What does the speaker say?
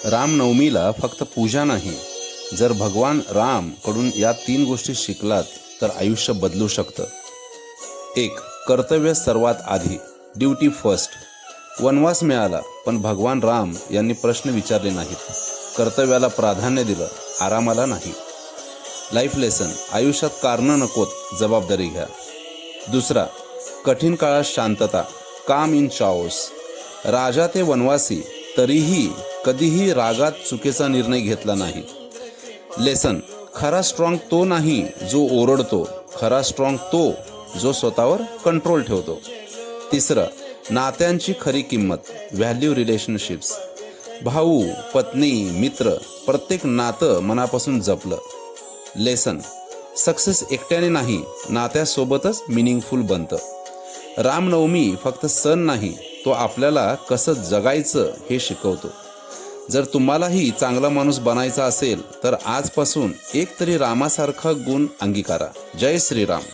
रामनवमीला फक्त पूजा नाही, जर भगवान राम कडून या 3 गोष्टी शिकलात तर आयुष्य बदलू शकतं. 1. कर्तव्य सर्वात आधी, ड्युटी फर्स्ट. वनवास मिळाला पण भगवान राम यांनी प्रश्न विचारले नाहीत. कर्तव्याला प्राधान्य दिलं, आरामाला नाही. लाईफ लेसन, आयुष्यात कारणं नकोत, जबाबदारी घ्या. 2. कठीण काळात शांतता, काम इन चाओस. राजा ते वनवासी तरीही कधीही रागात चुकीचा निर्णय घेतला नाही. लेसन, खरा स्ट्रॉंग तो नाही जो ओरडतो, खरा स्ट्रॉंग तो जो स्वतःवर कंट्रोल ठेवतो. 3. नात्यांची खरी किंमत, व्हॅल्यू रिलेशनशिप्स. भाऊ, पत्नी, मित्र, प्रत्येक नातं मनापासून जपलं. लेसन, सक्सेस एकट्याने नाही, नात्यासोबतच मिनिंगफुल बनतं. रामनवमी फक्त सण नाही, तो आपल्याला कसं जगायचं हे शिकवतो. जर तुम्हालाही चांगला माणूस बनायचा असेल तर आजपासून एक तरी रामासारखा गुण अंगीकारा. जय श्रीराम.